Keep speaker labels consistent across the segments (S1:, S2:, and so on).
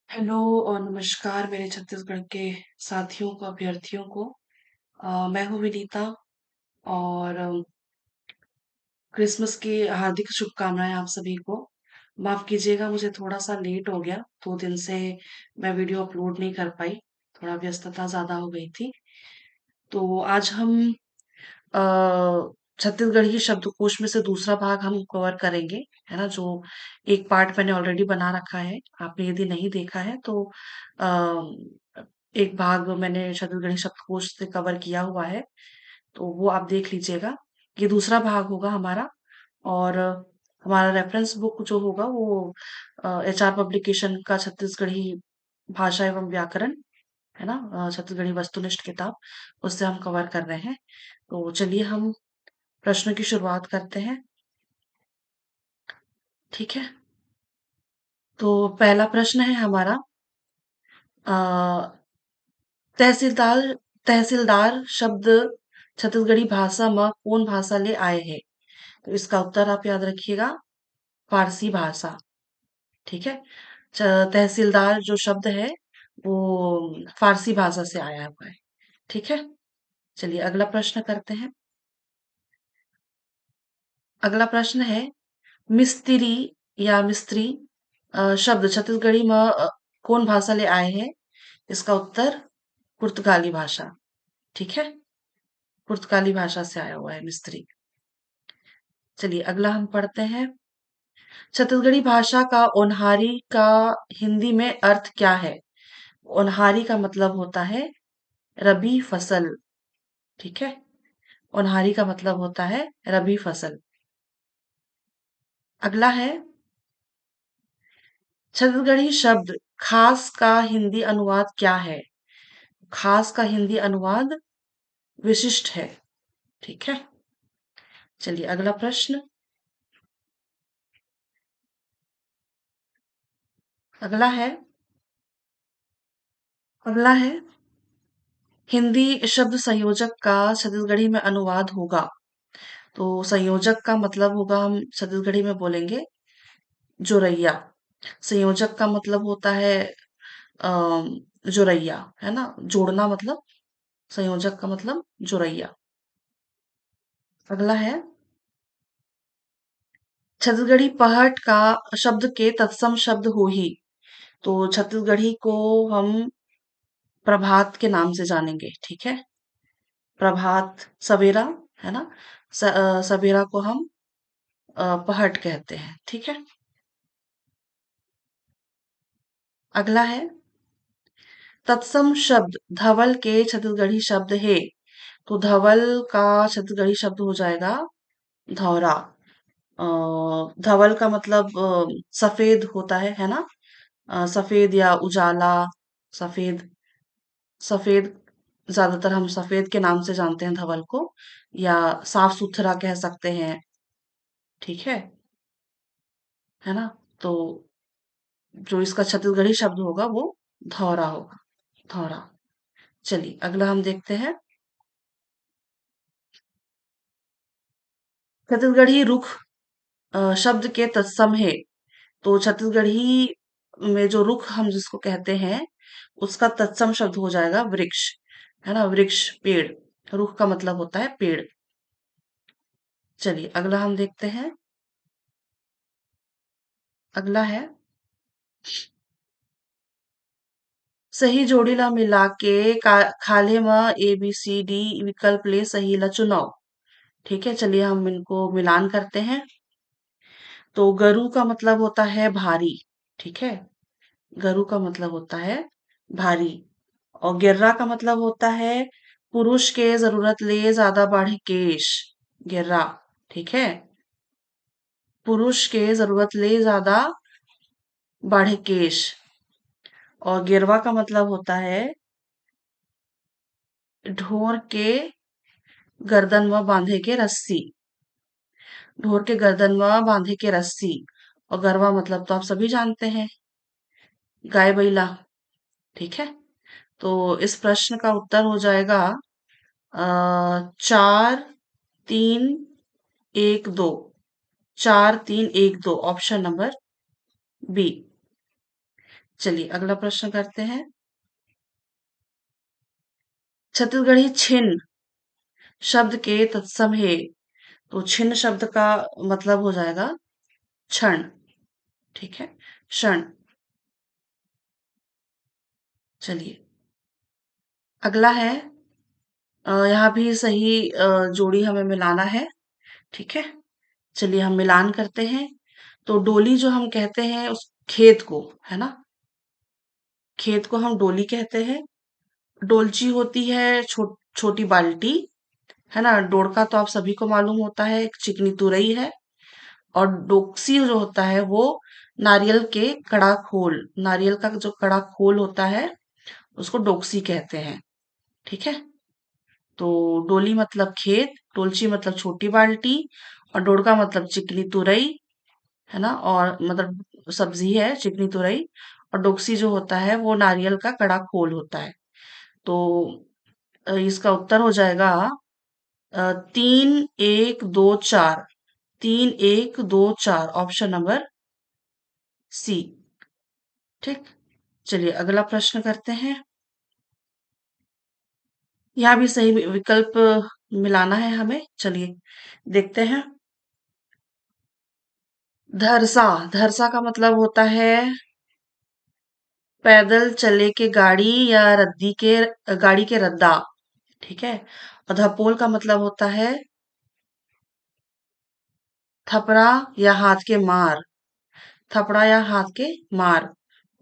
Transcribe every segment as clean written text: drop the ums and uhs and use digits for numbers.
S1: Hello और नमस्कार मेरे छत्तीसगढ़ के साथियों को, अभ्यर्थियों को। मैं हूँ विनीता और क्रिसमस की हार्दिक शुभकामनाएँ आप सभी को। माफ़ कीजिएगा मुझे थोड़ा-सा लेट हो गया, 2 दिन से मैं वीडियो अपलोड नहीं कर पाई, थोड़ा व्यस्तता ज़्यादा हो गई थी। तो आज हम अ, छत्तीसगढ़ी शब्दकोश में से दूसरा भाग हम कवर करेंगे, है ना? जो एक पार्ट मैंने ऑलरेडी बना रखा है, आपने यदि नहीं देखा है तो एक भाग मैंने छत्तीसगढ़ी शब्दकोश से कवर किया हुआ है, तो वो आप देख लीजिएगा। ये दूसरा भाग होगा हमारा और हमारा रेफरेंस बुक जो होगा वो एचआर पब्लिकेशन का छत्तीसगढ़ी भाषा एवं व्याकरण, है ना? छत्तीसगढ़ी वस्तुनिष्ठ किताब, उससे हम कवर कर रहे हैं। तो चलिए हम प्रश्नों की शुरुआत करते हैं, ठीक है? तो पहला प्रश्न है हमारा अ, तहसीलदार तहसीलदार शब्द छत्तीसगढ़ी भाषा में कौन भाषा ले आए हैं? तो इसका उत्तर आप याद रखिएगा फारसी भाषा, ठीक है? तहसीलदार जो शब्द है वो फारसी भाषा से आया हुआ है, ठीक है? चलिए अगला प्रश्न करते हैं। अगला प्रश्न है मिस्त्री या मिस्त्री शब्द छत्तीसगढ़ी में कौन भाषा ले आए हैं? इसका उत्तर पुर्तगाली भाषा, ठीक है? पुर्तगाली भाषा से आया हुआ है मिस्त्री। चलिए अगला हम पढ़ते हैं। छत्तीसगढ़ी भाषा का ओन्हारी का हिंदी में अर्थ क्या है? ओन्हारी का मतलब होता है रबी फसल, ठीक है? ओन्हारी का मतलब होता है रबी फसल। अगला है छत्तीसगढ़ी शब्द खास का हिंदी अनुवाद क्या है? खास का हिंदी अनुवाद विशिष्ट है, ठीक है? चलिए अगला प्रश्न। अगला है अगला है हिंदी शब्द संयोजक का छत्तीसगढ़ी में अनुवाद होगा। तो संयोजक का मतलब होगा हम छत्तीसगढ़ी में बोलेंगे जोरैया। संयोजक का मतलब होता है अम, जोरैया, है ना? जोड़ना मतलब संयोजक का मतलब जोरैया। अगला है छत्तीसगढ़ी पहट का शब्द के तत्सम शब्द हो ही। तो छत्तीसगढ़ी को हम प्रभात के नाम से जानेंगे, ठीक है? प्रभात सवेरा, है ना? सवेरा को हम पहट कहते हैं, ठीक है? अगला है तत्सम शब्द धवल के छत्तीसगढ़ी शब्द है। तो धवल का छत्तीसगढ़ी शब्द हो जाएगा धौरा। अ, धवल का मतलब सफेद होता है ना? सफेद या उजाला, सफेद सफेद ज्यादातर हम सफेद के नाम से जानते हैं धवल को, या साफ सुथरा कह सकते हैं, ठीक है ना? तो जो इसका छत्तीसगढ़ी शब्द होगा वो धौरा होगा, धौरा। चलिए अगला हम देखते हैं। छत्तीसगढ़ी रुख शब्द के तत्सम है। तो छत्तीसगढ़ी में जो रुख हम जिसको कहते हैं उसका तत्सम शब्द हो जाएगा वृक्ष, है ना? वृक्ष पेड़, रुख का मतलब होता है पेड़। चलिए अगला हम देखते हैं। अगला है सही जोड़ी ला मिला के खाले में ए बी सी डी विकल्प ले सही ला चुनाव, ठीक है? चलिए हम इनको मिलान करते हैं। तो गरु का मतलब होता है भारी, ठीक है? गरु का मतलब होता है भारी। और गिर्रा का मतलब होता है पुरुष के जरूरत ले ज्यादा बाढ़े केश, गिर्रा, ठीक है? पुरुष के जरूरत ले ज्यादा बाढ़े केश। और गिरवा का मतलब होता है ढोर के गर्दन में बांधे के रस्सी, ढोर के गर्दन में बांधे के रस्सी। और गरवा मतलब तो आप सभी जानते हैं, गाय बैला, ठीक है? तो इस प्रश्न का उत्तर हो जाएगा 4 3 1 2, 4 3 1 2, ऑप्शन नंबर बी। चलिए अगला प्रश्न करते हैं। छत्तीसगढ़ी छिन शब्द के तत्सम है। तो छिन शब्द का मतलब हो जाएगा क्षण। ठीक है, क्षण। चलिए अगला है। यहाँ भी सही जोड़ी हमें मिलाना है। ठीक है, चलिए हम मिलान करते हैं। तो डोली जो हम कहते हैं उस खेत को, है ना, खेत को हम डोली कहते हैं। डोलची होती है छोटी बाल्टी, है ना। डोरका तो आप सभी को मालूम होता है, एक चिकनी तुरई है। और डोक्सी जो होता है वो नारियल के कड़ा खोल, नारियल का जो कड़ा खोल होता है उसको डोक्सी कहते हैं। ठीक है, तो डोली मतलब खेत, डोलची मतलब छोटी बाल्टी, और डोरका मतलब चिकनी तुरई, है ना, और मतलब सब्जी है चिकनी तुरई। और डोक्सी जो होता है वो नारियल का कड़ा खोल होता है। तो इसका उत्तर हो जाएगा 3 1 2 4। 3 1 2 4, ऑप्शन नंबर सी। ठीक, चलिए अगला प्रश्न करते हैं। यहाँ भी सही विकल्प मिलाना है हमें। चलिए देखते हैं। धरसा, धरसा का मतलब होता है पैदल चले के गाड़ी या रद्दी के, गाड़ी के रद्दा। ठीक है, और धपोल का मतलब होता है थपड़ा या हाथ के मार, थपड़ा या हाथ के मार।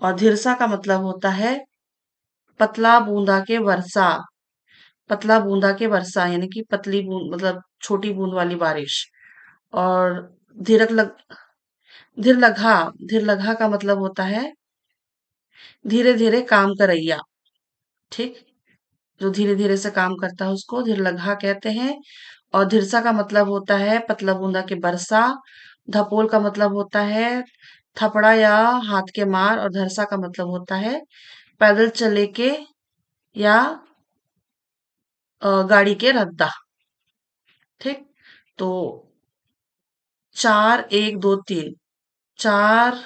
S1: और धिरसा का मतलब होता है पतला बूंदा के वर्षा, पतला बूंदा के वर्षा यानी कि पतली बूंद मतलब छोटी बूंद वाली बारिश। और धीरक लग धीर लघा, धीर लघा का मतलब होता है धीरे धीरे काम करैया। ठीक, जो धीरे धीरे से काम करता है उसको धीर लघा कहते हैं। और धिरसा का मतलब होता है पतला बूंदा के बरसा। धपोल का मतलब होता है थपड़ा या हाथ के मार। और धरसा का मतलब होता है पैदल चले के या गाड़ी के रद्दा। ठीक, तो 4 1 2 3, 4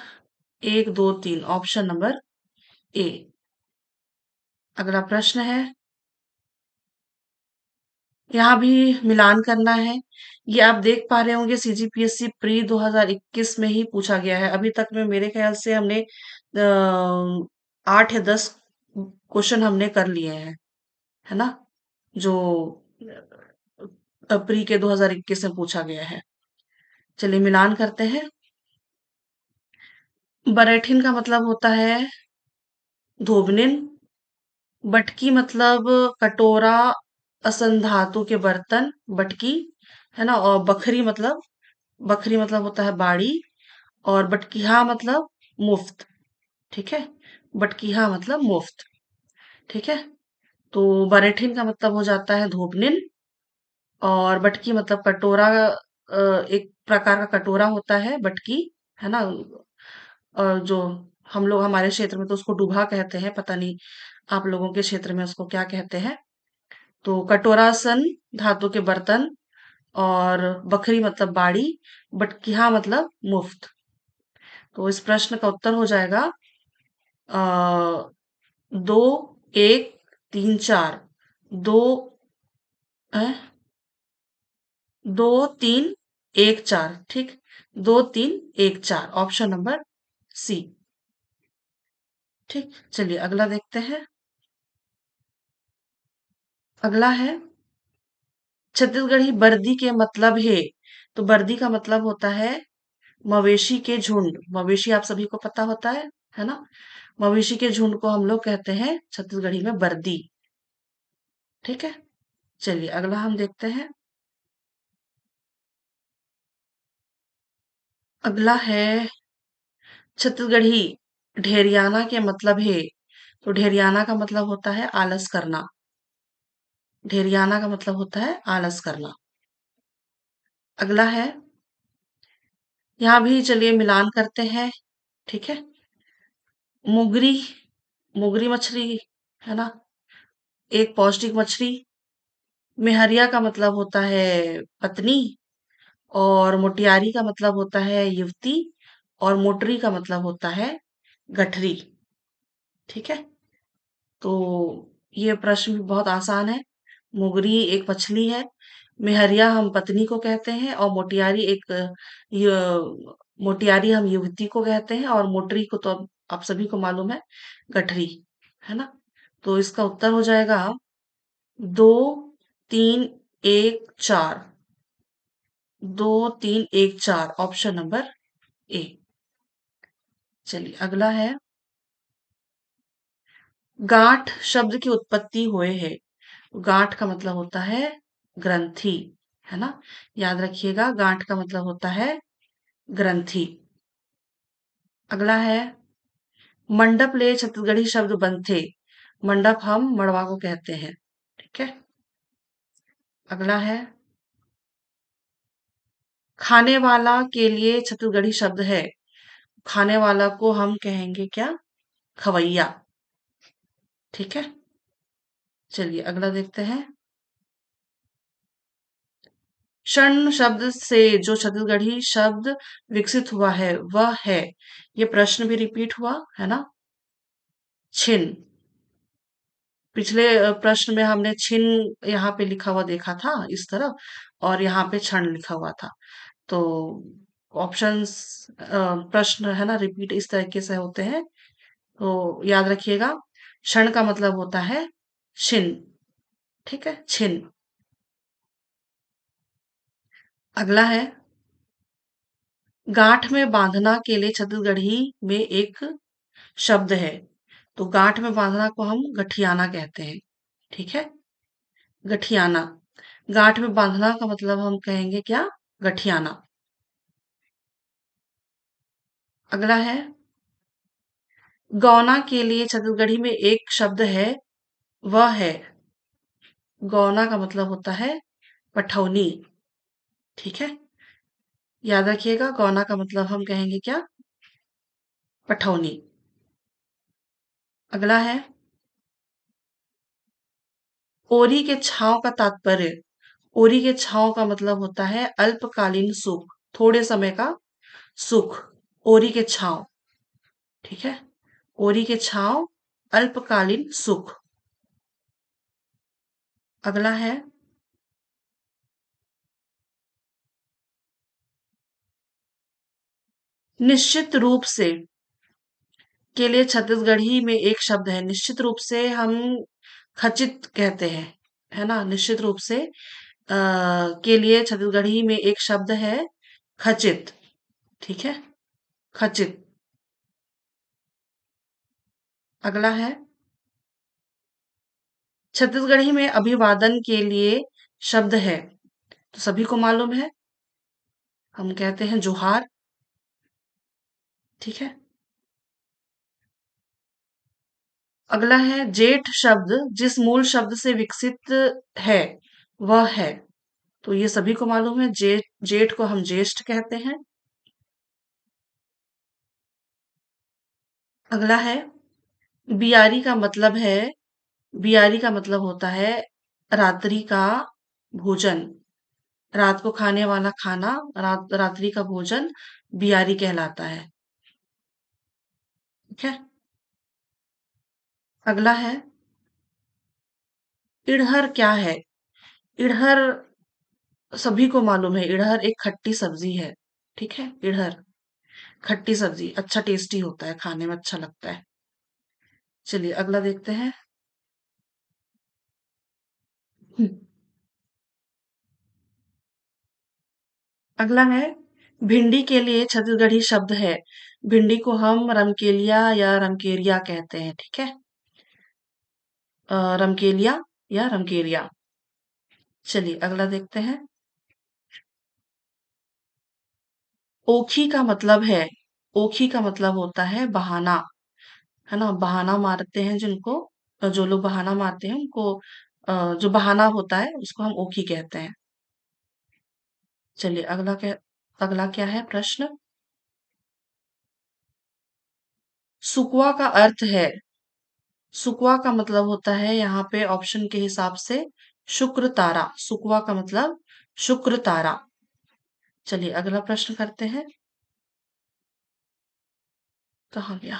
S1: 1 2 3, ऑप्शन नंबर ए। अगला प्रश्न है। यहाँ भी मिलान करना है। ये आप देख पा रहे होंगे सीजीपीएससी प्री 2021 में ही पूछा गया है। अभी तक में मेरे ख्याल से हमने 8 या 10 क्वेश्चन हमने कर लिए हैं, है ना, जो प्री के 2021 में पूछा गया है। चलिए मिलान करते हैं। बरेठिन का मतलब होता है धोबनिन। बटकी मतलब कटोरा, असंधातु के बर्तन, बटकी, है ना। और बखरी मतलब होता है बाड़ी। और बटकीहा मतलब मुफ्त। ठीक है, बटकीहा मतलब मुफ्त। ठीक है, तो बरेठिन का मतलब हो जाता है धोबनिन। और बटकी मतलब कटोरा, एक प्रकार का कटोरा होता है बटकी, है ना। और जो हम लोग हमारे क्षेत्र में तो उसको डूबा कहते हैं, पता नहीं आप लोगों के क्षेत्र में उसको क्या कहते हैं। तो कटोरासन धातु के बर्तन, और बखरी मतलब बाड़ी, बटकिहा मतलब मुफ्त। तो इस प्रश्न का उत्तर हो जाएगा 2 1 3 4। दो, 2 3 1 4। ठीक, 2 3 1 4, ऑप्शन नंबर सी। ठीक, चलिए अगला देखते हैं। अगला है छत्तीसगढ़ी बर्दी के मतलब है। तो बर्दी का मतलब होता है मवेशी के झुंड। मवेशी आप सभी को पता होता है ना। मवेशी के झुंड को हम लोग कहते हैं छत्तीसगढ़ी में बर्दी। ठीक है, चलिए अगला हम देखते हैं। अगला है छत्तीसगढ़ी ढेरियाना के मतलब है। तो ढेरियाना का मतलब होता है आलस करना। ढेरियाना का मतलब होता है आलस करना। अगला है, यहाँ भी चलिए मिलान करते हैं। ठीक है, मुगरी, मुगरी मछली, है ना, एक पौष्टिक मछली। मेहरिया का मतलब होता है पत्नी। और मोटियारी का मतलब होता है युवती। और मोटरी का मतलब होता है गठरी। ठीक है। तो ये प्रश्न भी बहुत आसान है। मुगरी एक मछली है। मेहरिया हम पत्नी को कहते हैं और मोटियारी मोटियारी हम युवती को कहते हैं और मोटरी को तो अब आप सभी को मालूम है, गठरी, है ना? तो इसका उत्तर हो जाएगा 2 3 1 4। 2 3 1 4 ऑप्शन नंबर ए। चलिए अगला है, गांठ शब्द की उत्पत्ति हुए है। गांठ का मतलब होता है ग्रंथि, है ना? याद रखिएगा, गांठ का मतलब होता है ग्रंथि। अगला है, मंडप ले छत्तीसगढ़ी शब्द बनथे। मंडप हम मड़वा को कहते हैं। ठीक है। अगला है, खाने वाला के लिए छत्तीसगढ़ी शब्द है। खाने वाला को हम कहेंगे क्या? खवैया। ठीक है। चलिए अगला देखते हैं। क्षण शब्द से जो छत्तीसगढ़ी शब्द विकसित हुआ है वह है, ये प्रश्न भी रिपीट हुआ है ना? छिन। पिछले प्रश्न में हमने छिन यहाँ पे लिखा हुआ देखा था इस तरफ, और यहाँ पे क्षण लिखा हुआ था। तो ऑप्शंस, प्रश्न है ना, रिपीट इस तरीके से होते हैं। तो याद रखिएगा, क्षण का मतलब होता है छिन। ठीक है, छिन। अगला है, गांठ में बांधना के लिए छत्तीसगढ़ी में एक शब्द है। तो गांठ में बांधना को हम गठियाना कहते हैं। ठीक है, गठियाना। गांठ में बांधना का मतलब हम कहेंगे क्या? गठियाना। अगला है, गौना के लिए छत्तीसगढ़ी में एक शब्द है, वह है। गौना का मतलब होता है पठौनी। ठीक है, याद रखिएगा, गौना का मतलब हम कहेंगे क्या? पठौनी। अगला है, ओरी के छांव का तात्पर्य। ओरी के छांव का मतलब होता है अल्पकालीन सुख, थोड़े समय का सुख। ओरी के छांव। ठीक है, ओरी के छांव, अल्पकालीन सुख। अगला है, निश्चित रूप से के लिए छत्तीसगढ़ी में एक शब्द है। निश्चित रूप से हम खचित कहते हैं, है ना? निश्चित रूप से के लिए छत्तीसगढ़ी में एक शब्द है, खचित। ठीक है, खचित। अगला है, छत्तीसगढ़ी में अभिवादन के लिए शब्द है। तो सभी को मालूम है, हम कहते हैं जोहार। ठीक है। अगला है, जेठ शब्द जिस मूल शब्द से विकसित है वह है। तो ये सभी को मालूम है, जेठ। जेठ को हम ज्येष्ठ कहते हैं। अगला है, बियारी का मतलब है, बियारी का मतलब होता है रात्रि का भोजन। रात को खाने वाला खाना, रात्रि का भोजन बियारी कहलाता है। ठीक है। अगला है, इड़हर क्या है? इड़हर सभी को मालूम है, इड़हर एक खट्टी सब्जी है। ठीक है, इड़हर खट्टी सब्जी, अच्छा टेस्टी होता है, खाने में अच्छा लगता है। चलिए अगला देखते हैं। हम्म, अगला है, भिंडी के लिए छत्तीसगढ़ी शब्द है। भिंडी को हम रमकेलिया या रमकेरिया कहते हैं। ठीक है, रमकेलिया या रमकेरिया। चलिए अगला देखते हैं। ओखी का मतलब है, ओखी का मतलब होता है बहाना, है ना? बहाना मारते हैं जिनको, जो लोग बहाना मारते हैं उनको, जो बहाना होता है उसको हम ओखी कहते हैं। चलिए अगला क्या है प्रश्न? सुकवा का अर्थ है, सुकवा का मतलब होता है यहाँ पे ऑप्शन के हिसाब से शुक्र तारा। सुकवा का मतलब शुक्र तारा। चलिए अगला प्रश्न करते हैं। कहाँ गया?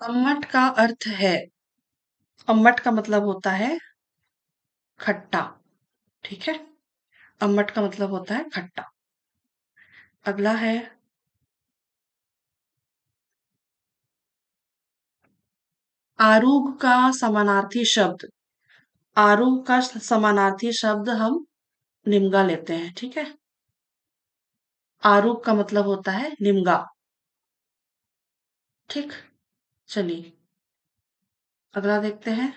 S1: अम्मट का अर्थ है, अम्मट का मतलब होता है खट्टा। ठीक है, अम्मट का मतलब होता है खट्टा। अगला है आरूग का समानार्थी शब्द। आरूग का समानार्थी शब्द हम निम्गा लेते हैं। ठीक है, आरूग का मतलब होता है निम्गा। ठीक, चलिए अगला देखते हैं।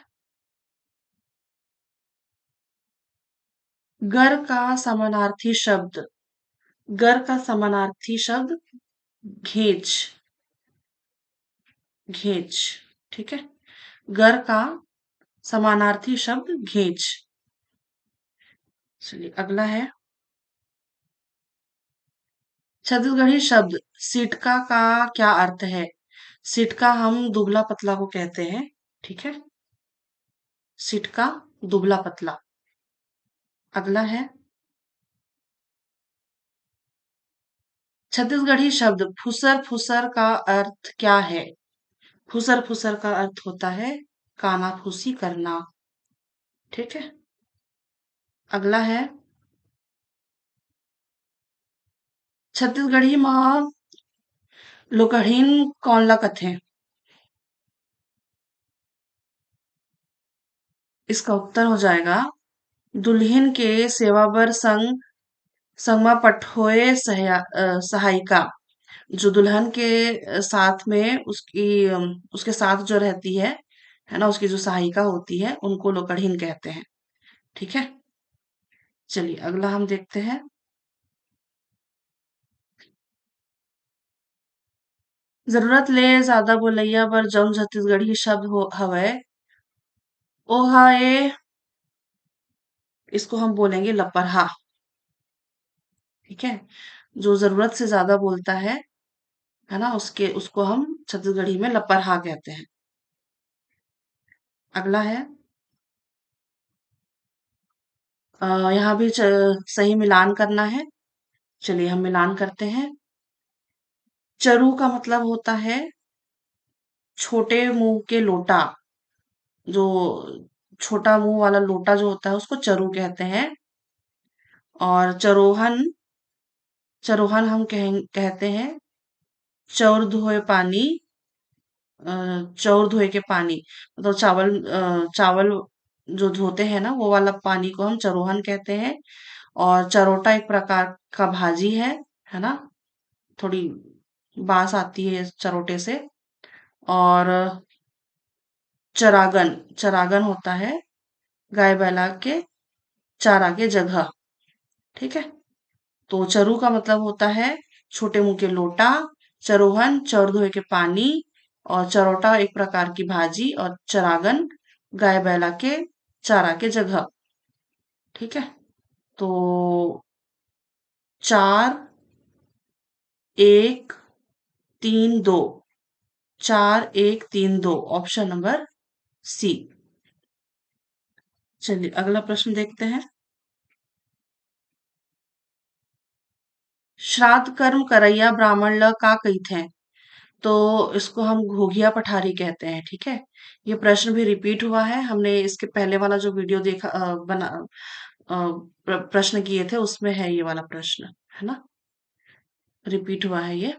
S1: गर का समानार्थी शब्द, गर का समानार्थी शब्द घेच, घेच। ठीक है, गर का समानार्थी शब्द घेच। चलिए अगला है छत्तीसगढ़ी शब्द सिटका का क्या अर्थ है। सिटका हम दुबला पतला को कहते हैं। ठीक है, सिटका दुबला पतला। अगला है छत्तीसगढ़ी शब्द फुसर, फुसर का अर्थ क्या है। फुसर, फुसर का अर्थ होता है कानाफूसी करना। ठीक है, अगला है छत्तीसगढ़ी में लोकहीन कौन ला कथे। इसका उत्तर हो जाएगा दुल्हन के सेवा बर संग संगमा पठोए सहायिका। जो दुल्हन के साथ में उसके साथ जो रहती है ना, उसकी जो सहायिका होती है उनको लोकड़हीन कहते हैं। ठीक है, चलिए अगला हम देखते हैं। जरूरत ले ज्यादा बोलैया बर जौन छत्तीसगढ़ी शब्द हो हवय ओहा ए, इसको हम बोलेंगे लपरहा। ठीक है, जो जरूरत से ज्यादा बोलता है ना, उसके उसको हम छत्तीसगढ़ी में लपरहा कहते हैं। अगला है यहाँ भी सही मिलान करना है। चलिए हम मिलान करते हैं। चरु का मतलब होता है छोटे मुंह के लोटा। जो छोटा मुंह वाला लोटा जो होता है उसको चरु कहते हैं। और चरोहन, चरोहन हम कहते हैं चौर धोए पानी, चौर धोए के पानी। मतलब चावल जो धोते हैं ना वो वाला पानी को हम चरोहन कहते हैं। और चरोटा एक प्रकार का भाजी है ना, थोड़ी बास आती है चरोटे से। और चरागन, चरागन होता है गाय बैला के चारा के जगह। ठीक है, तो चरु का मतलब होता है छोटे मुंह के लोटा, चरोहन चौर धोए के पानी, और चरोटा एक प्रकार की भाजी, और चरागन गाय बैला के चारा के जगह। ठीक है, तो 4 1 3 2, 4 1 3 2 ऑप्शन नंबर सी। चलिए अगला प्रश्न देखते हैं। श्राद्ध कर्म करैया ब्राह्मण ल का कहिथे। तो इसको हम घोघिया पठारी कहते हैं। ठीक है, ये प्रश्न भी रिपीट हुआ है। हमने इसके पहले वाला जो वीडियो देखा प्रश्न किए थे उसमें है ये वाला प्रश्न, है ना, रिपीट हुआ है ये।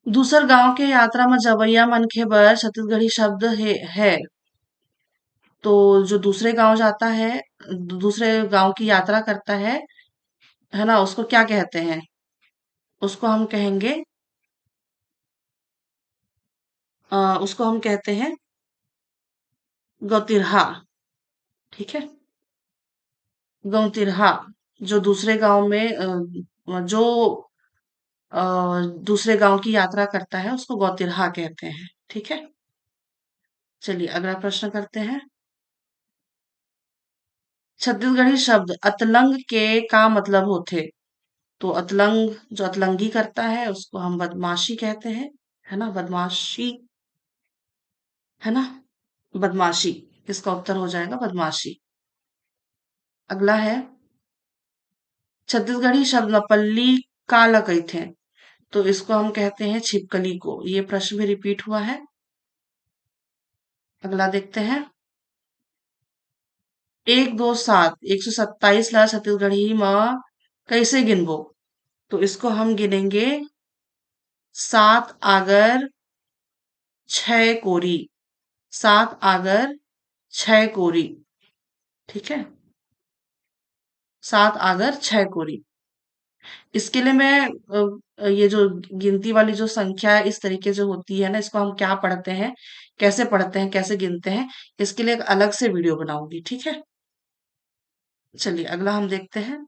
S1: दूसर गांव के यात्रा में जवैया मनखे बर छत्तीसगढ़ी शब्द है। तो जो दूसरे गांव जाता है, दूसरे गांव की यात्रा करता है ना, उसको क्या कहते हैं। उसको हम कहेंगे उसको हम कहते हैं गौतिरहा। ठीक है, गौतिरहा। जो दूसरे गांव में जो अ, दूसरे गांव की यात्रा करता है उसको गौतिरहा कहते हैं। ठीक है, चलिए अगला प्रश्न करते हैं। छत्तीसगढ़ी शब्द अतलंग के का मतलब होते। तो अतलंग, जो अतलंगी करता है उसको हम बदमाशी कहते हैं। है ना, बदमाशी। है ना, बदमाशी। इसका उत्तर हो जाएगा बदमाशी। अगला है छत्तीसगढ़ी शब्द म पल्ली का ल कहिथे। तो इसको हम कहते हैं छिपकली को। ये प्रश्न भी रिपीट हुआ है। अगला देखते हैं। 1 2 7 127 ला छत्तीसगढ़ी माँ कैसे गिनबो? तो इसको हम गिनेंगे 7 आगर 6 कोरी। 7 आगर 6 कोरी। ठीक है। 7 आगर 6 कोरी। इसके लिए मैं ये जो गिनती वाली जो संख्या है इस तरीके से होती है ना, इसको हम क्या पढ़ते हैं, कैसे पढ़ते हैं, कैसे गिनते हैं, इसके लिए एक अलग से वीडियो बनाऊंगी। ठीक है। चलिए अगला हम देखते हैं।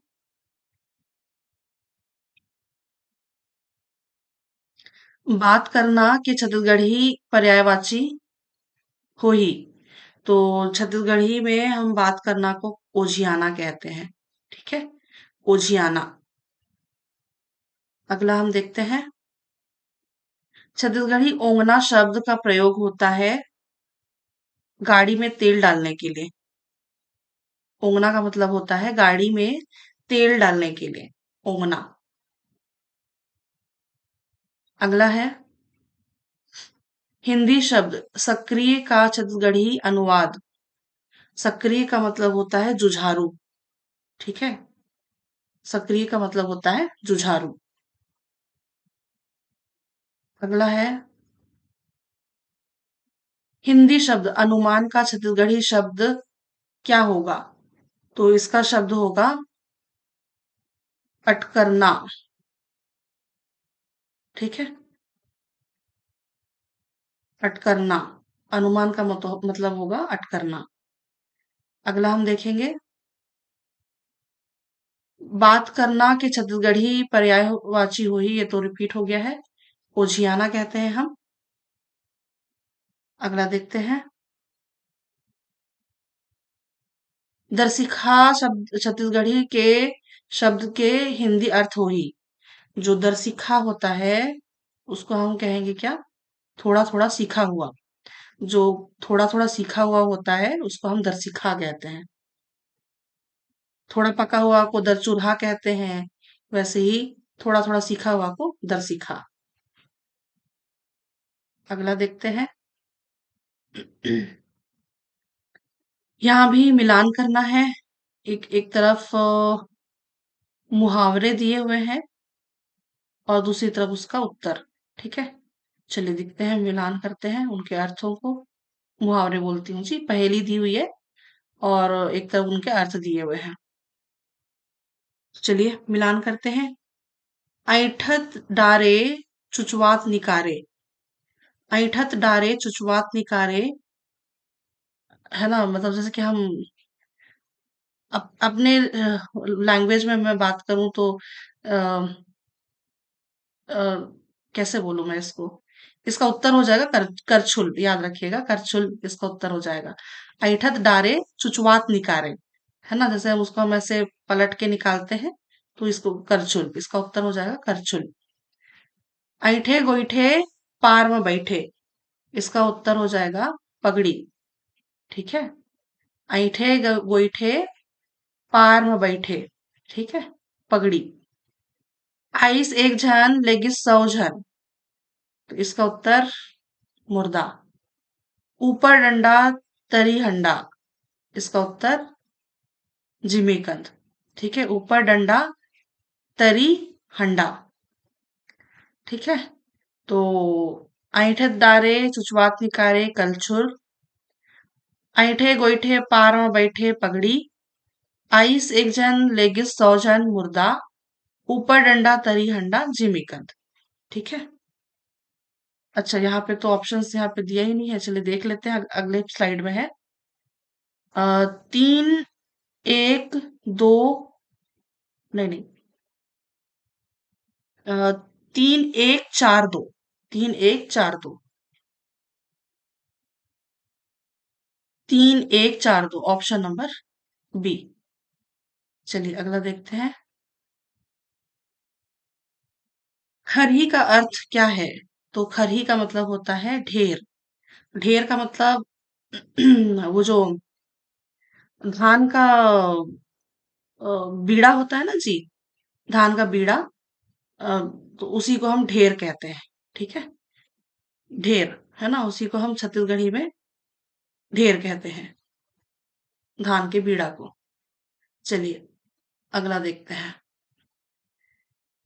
S1: बात करना कि छत्तीसगढ़ी पर्यायवाची हो ही। तो छत्तीसगढ़ी में हम बात करना को ओझियाना कहते हैं। ठीक है। ओझियाना। अगला हम देखते हैं। छत्तीसगढ़ी ओंगना शब्द का प्रयोग होता है गाड़ी में तेल डालने के लिए। ओंगना का मतलब होता है गाड़ी में तेल डालने के लिए। ओंगना। अगला है। हिंदी शब्द सक्रिय का छत्तीसगढ़ी अनुवाद। सक्रिय का मतलब होता है जुझारू। ठीक है। सक्रिय का मतलब होता है जुझारू। अगला है। हिंदी शब्द अनुमान का छत्तीसगढ़ी शब्द क्या होगा? तो इसका शब्द होगा अटकरना। ठीक है। अटकरना। अनुमान का मतलब होगा अटकरना। अगला हम देखेंगे। बात करना कि छत्तीसगढ़ी पर्यायवाची हुई, ये तो रिपीट हो गया है। ओझियाना कहते हैं हम। अगला देखते हैं। दरसिखा शब्द छत्तीसगढ़ी के शब्द के हिंदी अर्थ हो ही। जो दरसिखा होता है उसको हम कहेंगे क्या? थोड़ा थोड़ा सीखा हुआ। जो थोड़ा थोड़ा सीखा हुआ होता है उसको हम दरसिखा कहते हैं। थोड़ा पका हुआ को दरचूल्हा कहते हैं। वैसे ही थोड़ा थोड़ा सीखा हुआ को दरसिखा। अगला देखते हैं। यहाँ भी मिलान करना है। एक एक तरफ मुहावरे दिए हुए हैं और दूसरी तरफ उसका उत्तर। ठीक है। चलिए दिखते हैं, मिलान करते हैं उनके अर्थों को। मुहावरे बोलती हूँ जी, पहेली दी हुई है और एक तरफ उनके अर्थ दिए हुए हैं। चलिए मिलान करते हैं। ऐठत डारे चुचवात निकारे। ऐठत डारे चुचवात निकारे। है ना, मतलब जैसे कि हम अपने लैंग्वेज में मैं बात करूं तो अ, अ, कैसे बोलूं मैं इसको। इसका उत्तर हो जाएगा करछुल। याद रखिएगा, करछुल इसका उत्तर हो जाएगा। ऐठत डारे चुचवात निकारे। है ना, जैसे हम उसको हम ऐसे पलट के निकालते हैं तो इसको करछुल, इसका उत्तर हो जाएगा करछुल। ऐठे गोईठे पार में बैठे। इसका उत्तर हो जाएगा पगड़ी। ठीक है। ऐठे गोईठे पार में बैठे। ठीक है। पगड़ी। आइस एक झन लेगिस 100 झन। तो इसका उत्तर मुर्दा। ऊपर डंडा तरी हंडा। इसका उत्तर जिमीकंद। ठीक है। ऊपर डंडा तरी हंडा। ठीक है। तो ऐठत डारे चुचवात निकारे कलछुल। ऐठे गोईठे पार में बैठे पगड़ी। आइस एक जन लेगिस 100 झन मुर्दा। ऊपर डंडा तरी हंडा जिमीकंद। ठीक है। अच्छा, यहाँ पे तो ऑप्शंस यहाँ पे दिया ही नहीं है। चलिए देख लेते हैं, अगले स्लाइड में है। 3 1 2। नहीं नहीं। अ, 3 1 4 2। 3 1 4 2। 3 1 4 2 ऑप्शन नंबर बी। चलिए अगला देखते हैं। खरही का अर्थ क्या है? तो खरही का मतलब होता है ढेर। ढेर का मतलब वो जो धान का बीड़ा होता है ना जी। धान का बीड़ा। अ, तो उसी को हम ढेर कहते हैं। ठीक है, ढेर, है ना, उसी को हम छत्तीसगढ़ी में ढेर कहते हैं, धान के बीड़ा को। चलिए अगला देखते हैं।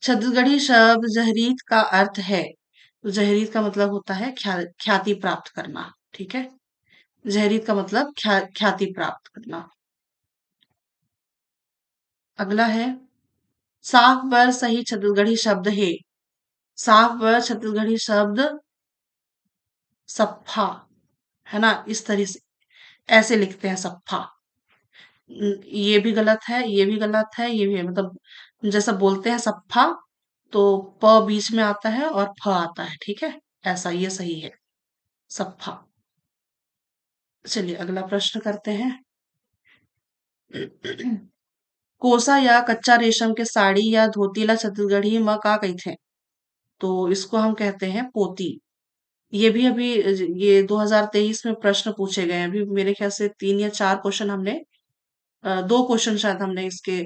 S1: छत्तीसगढ़ी शब्द जहरीत का अर्थ है, तो जहरीत का मतलब होता है ख्याति प्राप्त करना। ठीक है, जहरीत का मतलब ख्याति प्राप्त करना। अगला है, साफ व सही छत्तीसगढ़ी शब्द है। साफ व छत्तीसगढ़ी शब्द सफ्फा, है ना, इस तरह से ऐसे लिखते हैं सफ्फा। ये भी गलत है, ये भी गलत है, ये भी है, मतलब जैसा बोलते हैं सफ्फा, तो प बीच में आता है और फ आता है। ठीक है, ऐसा ये सही है, सफ्फा। चलिए अगला प्रश्न करते हैं। कोसा या कच्चा रेशम के साड़ी या धोती ला छत्तीसगढ़ी में का कहिथे? तो इसको हम कहते हैं पोती। ये भी अभी ये 2023 में प्रश्न पूछे गए हैं। अभी मेरे ख्याल से 3 या 4 क्वेश्चन हमने 2 क्वेश्चन शायद हमने इसके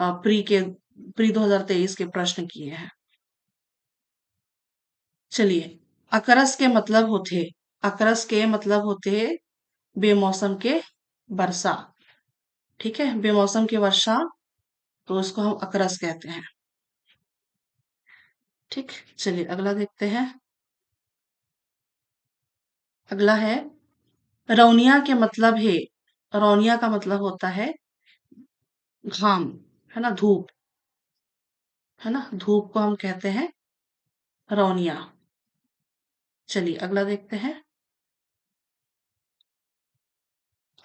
S1: प्री 2023 के प्रश्न किए हैं। चलिए, अकरस के मतलब होते, अकरस के मतलब होते बेमौसम के वर्षा। ठीक है, बेमौसम की वर्षा, तो इसको हम अकरस कहते हैं। ठीक, चलिए अगला देखते हैं। अगला है, रौनिया के मतलब है, रौनिया का मतलब होता है घाम, है ना, धूप, है ना, धूप को हम कहते हैं रौनिया। चलिए अगला देखते हैं।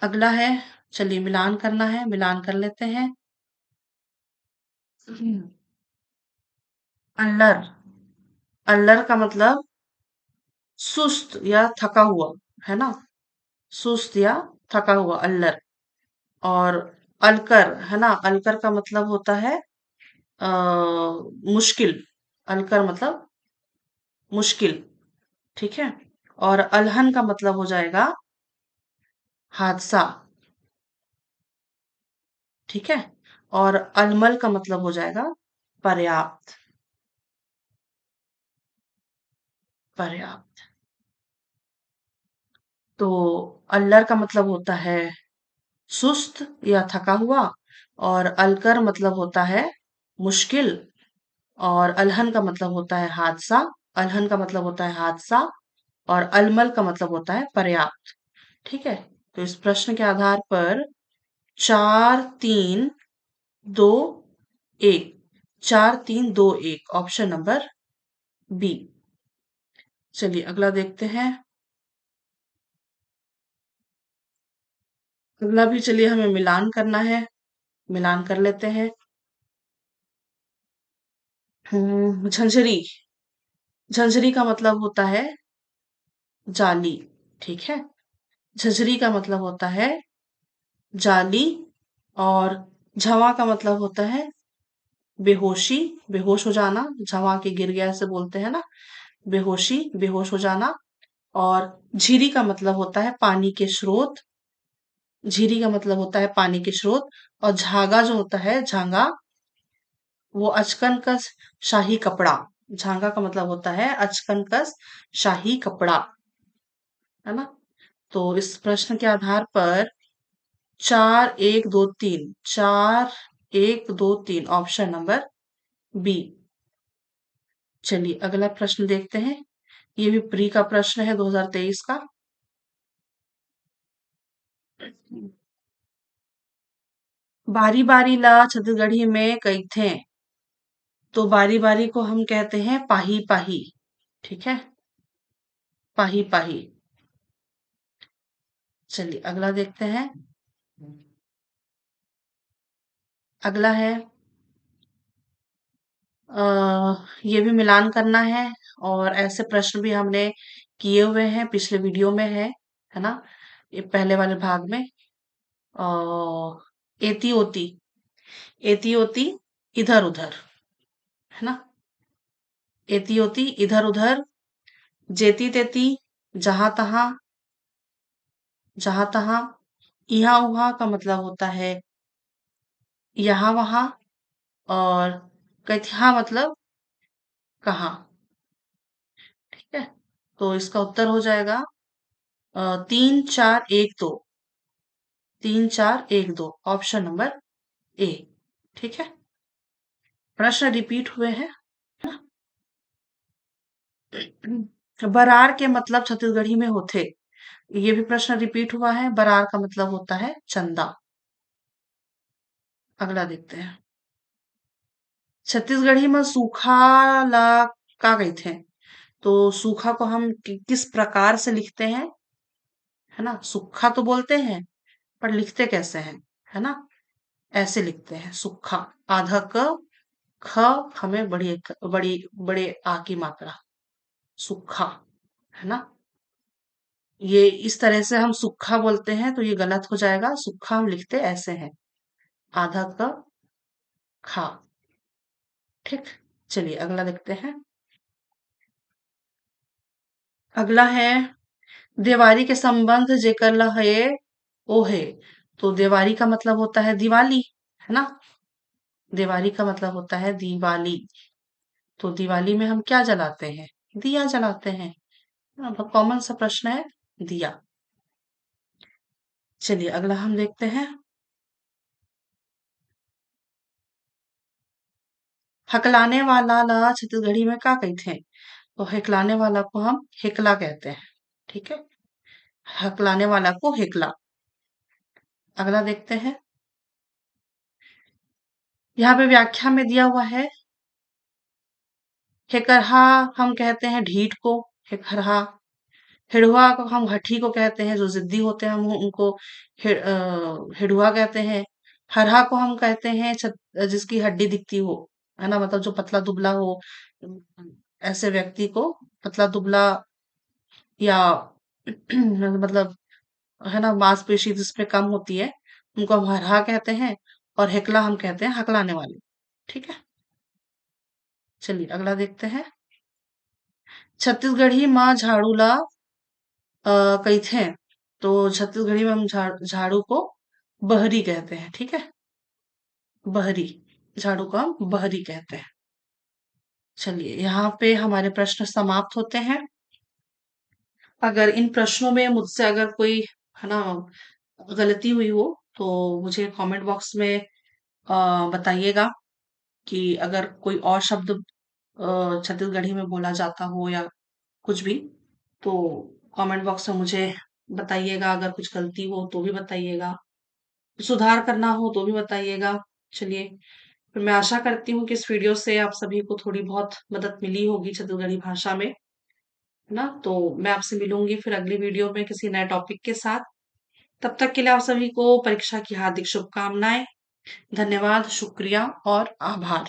S1: अगला है, चलिए मिलान करना है, मिलान कर लेते हैं। अल्लर, अल्लर का मतलब सुस्त या थका हुआ, है ना, सुस्त या थका हुआ अल्लर। और अलकर, है ना, अलकर का मतलब होता है आ, मुश्किल। अलकर मतलब मुश्किल। ठीक है, और अलहन का मतलब हो जाएगा हादसा। ठीक है, और अलमल का मतलब हो जाएगा पर्याप्त, पर्याप्त। तो अल्लर का मतलब होता है सुस्त या थका हुआ, और अलकर मतलब होता है मुश्किल, और अलहन का मतलब होता है हादसा, अलहन का मतलब होता है हादसा, और अलमल का मतलब होता है पर्याप्त। ठीक है, तो इस प्रश्न के आधार पर 4 3 2 1, 4 3 2 1 ऑप्शन नंबर बी। चलिए अगला देखते हैं। अगला भी चलिए हमें मिलान करना है, मिलान कर लेते हैं। झंझरी, झंझरी का मतलब होता है जाली। ठीक है, झंझरी का मतलब होता है जाली, और झवा का मतलब होता है बेहोशी, बेहोश हो जाना, झवा के गिर गया ऐसे बोलते हैं ना, बेहोशी, बेहोश हो जाना। और झीरी का मतलब होता है पानी के स्रोत, झीरी का मतलब होता है पानी के स्रोत। और झागा जो होता है, झांगा, वो अचकन कस शाही कपड़ा, झांगा का मतलब होता है अचकन कस शाही कपड़ा, है ना। तो इस प्रश्न के आधार पर 4 1 2 3, 4 1 2 3 ऑप्शन नंबर बी। चलिए अगला प्रश्न देखते हैं। ये भी प्री का प्रश्न है 2023 का। बारी बारी ला छत्तीसगढ़ी में कही थे, तो बारी बारी को हम कहते हैं पाही पाही। ठीक है, पाही पाही। चलिए अगला देखते हैं। अगला है, ये भी मिलान करना है, और ऐसे प्रश्न भी हमने किए हुए हैं, पिछले वीडियो में है ना, ये पहले वाले भाग में। एती ओती, एती ओती, इधर उधर, है ना, एती ओती इधर उधर, जेती तेती, जहां तहां, जहां तहां। इहा उहा का मतलब होता है यहाँ वहां, और कथिया मतलब कहाँ। ठीक है, तो इसका उत्तर हो जाएगा 3 4 1 2। 3 4 1 2 ऑप्शन नंबर ए। ठीक है, प्रश्न रिपीट हुए हैं ना। बरार के मतलब छत्तीसगढ़ी में होते। ये भी प्रश्न रिपीट हुआ है। बरार का मतलब होता है चंदा। अगला देखते हैं। छत्तीसगढ़ी में सूखा ला का कहते हैं। तो सूखा को हम किस प्रकार से लिखते हैं, है ना। सूखा तो बोलते हैं, पर लिखते कैसे हैं, है ना। ऐसे लिखते हैं सूखा। आधा क, ख, हमें बड़ी बड़े आ की मात्रा, सूखा, है ना। ये इस तरह से हम सूखा बोलते हैं तो ये गलत हो जाएगा। सूखा हम लिखते ऐसे हैं, आधा क, खा। ठीक, चलिए अगला देखते हैं। अगला है देवारी के संबंध जेकर ल है ओ है। तो देवारी का मतलब होता है दिवाली, है ना। देवारी का मतलब होता है दिवाली। तो दिवाली में हम क्या जलाते हैं, दिया जलाते हैं। बहुत कॉमन सा प्रश्न है, दिया। चलिए अगला हम देखते हैं। हकलाने वाला ला छत्तीसगढ़ी में क्या कहते हैं। तो हकलाने वाला को हम हेकला कहते हैं। ठीक है, हकलाने वाला को हेकला। अगला देखते हैं। यहाँ पे व्याख्या में दिया हुआ है, हेकरहा हम कहते हैं ढीठ को, हेकरहा। हिड़ुआ को हम हठी को कहते हैं, जो जिद्दी होते हैं हम उनको हिड़ुआ कहते हैं। हरहा को हम कहते हैं जिसकी हड्डी दिखती हो, है ना, मतलब जो पतला दुबला हो। अम, ऐसे व्यक्ति को पतला दुबला या मतलब, है ना, मांसपेशी जिसमें कम होती है, उनको हम हरहा कहते हैं। और हेकला हम कहते हैं हकलाने वाले। ठीक है, चलिए अगला देखते हैं। छत्तीसगढ़ी माँ झाड़ू ला कहते हैं। तो छत्तीसगढ़ी में हम झाड़ू को बहरी कहते हैं। ठीक है, बहरी, झाड़ू को हम बहरी कहते हैं। चलिए यहाँ पे हमारे प्रश्न समाप्त होते हैं। अगर इन प्रश्नों में मुझसे अगर कोई, है ना, गलती हुई हो तो मुझे कमेंट बॉक्स में बताइएगा। कि अगर कोई और शब्द छत्तीसगढ़ी में बोला जाता हो या कुछ भी, तो कमेंट बॉक्स में मुझे बताइएगा। अगर कुछ गलती हो तो भी बताइएगा, सुधार करना हो तो भी बताइएगा। चलिए, फिर मैं आशा करती हूँ कि इस वीडियो से आप सभी को थोड़ी बहुत मदद मिली होगी छत्तीसगढ़ी भाषा में, है ना। तो मैं आपसे मिलूंगी फिर अगली वीडियो में किसी नए टॉपिक के साथ। तब तक के लिए आप सभी को परीक्षा की हार्दिक शुभकामनाएं। धन्यवाद, शुक्रिया और आभार।